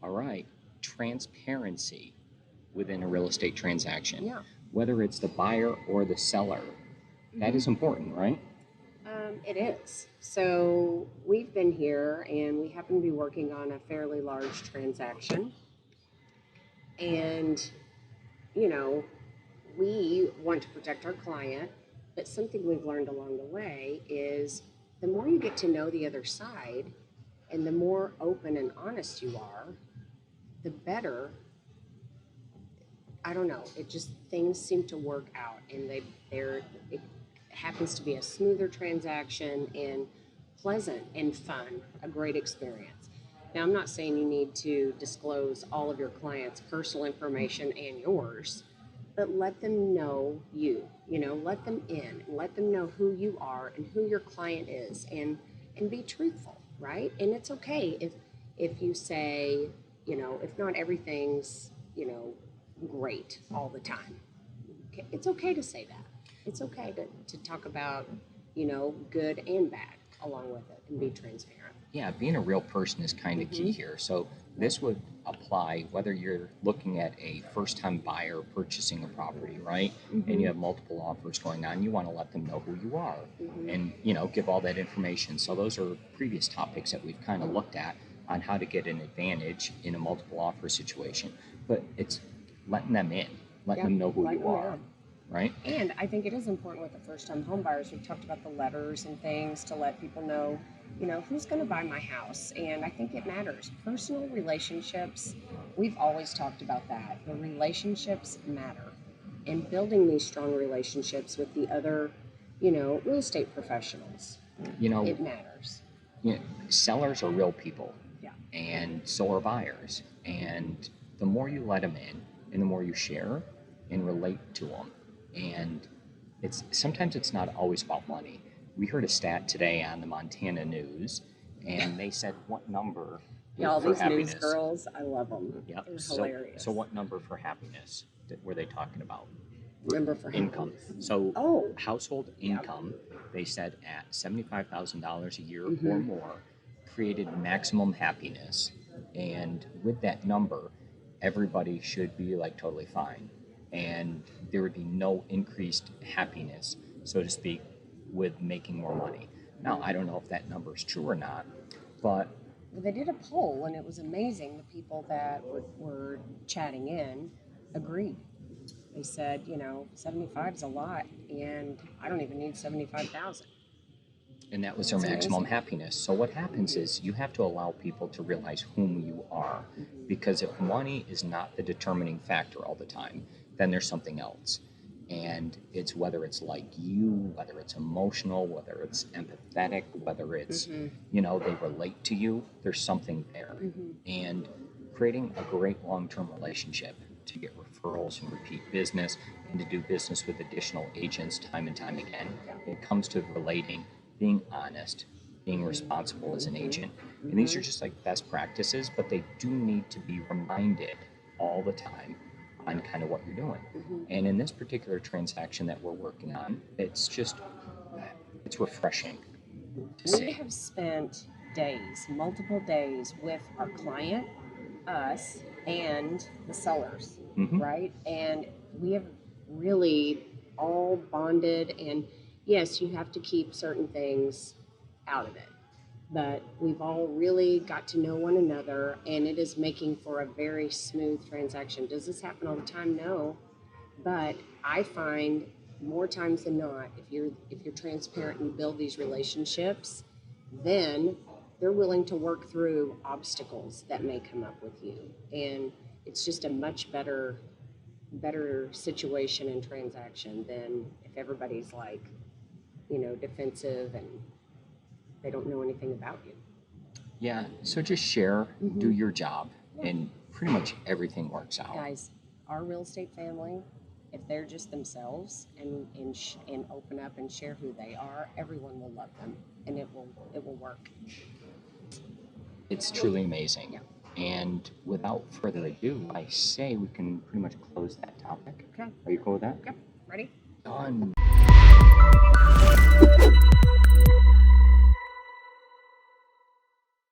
All right. Transparency within a real estate transaction. Yeah. Whether it's the buyer or the seller, that is important, right? It is. So we've been here and we happen to be working on a fairly large transaction. And, you know, we want to protect our client, but something we've learned along the way is the more you get to know the other side and the more open and honest you are, the better. I don't know, it just, things seem to work out, and it happens to be a smoother transaction and pleasant and fun, a great experience. Now, I'm not saying you need to disclose all of your clients' personal information and yours, but let them know let them in, let them know who you are and who your client is, and be truthful, right? And it's okay if you say, if not everything's, great all the time. Okay, it's okay to say that. It's okay to talk about, good and bad along with it and be transparent. Yeah, being a real person is kind of key here. So this would apply whether you're looking at a first-time buyer purchasing a property, right? And you have multiple offers going on. You want to let them know who you are and, give all that information. So those are previous topics that we've kind of looked at on how to get an advantage in a multiple offer situation. But it's letting them in, letting them know who you are, right? And I think it is important with the first-time home buyers. We've talked about the letters and things to let people know, who's going to buy my house. And I think it matters. Personal relationships, we've always talked about that. The relationships matter. And building these strong relationships with the other, real estate professionals, it matters. Sellers are real people. Yeah. And so are buyers. And the more you let them in and the more you share and relate to them. And sometimes it's not always about money. We heard a stat today on the Montana news, and they said what number all for these happiness. News girls, I love them. Yep. They're hilarious. So what number for happiness were they talking about? Number for income. happiness. So household income, they said at $75,000 a year or more, created maximum happiness. And with that number, everybody should be totally fine. And there would be no increased happiness, so to speak, with making more money. Now, I don't know if that number is true or not, but they did a poll and it was amazing. The people that were chatting in agreed. They said, 75 is a lot, and I don't even need 75,000. And that was their maximum happiness. So what happens is you have to allow people to realize whom you are, because if money is not the determining factor all the time, then there's something else. And it's whether it's like you, whether it's emotional, whether it's empathetic, whether it's, they relate to you, there's something there. And creating a great long-term relationship to get referrals and repeat business and to do business with additional agents time and time again. It comes to relating, being honest, being responsible as an agent. And these are just best practices, but they do need to be reminded all the time on kind of what you're doing. And in this particular transaction that we're working on, it's refreshing to see. We have spent multiple days with our client, us, and the sellers, right? And we have really all bonded, and yes, you have to keep certain things out of it. But we've all really got to know one another, and it is making for a very smooth transaction. Does this happen all the time? No. But I find more times than not, if you're transparent and you build these relationships, then they're willing to work through obstacles that may come up with you. And it's just a much better situation and transaction than if everybody's defensive and they don't know anything about you. Yeah, so just share, do your job, and pretty much everything works out. Guys, our real estate family, if they're just themselves and open up and share who they are, everyone will love them, and it will work. It's truly amazing. Yeah. And without further ado, I say we can pretty much close that topic. Okay. Are you cool with that? Yep. Ready? Done.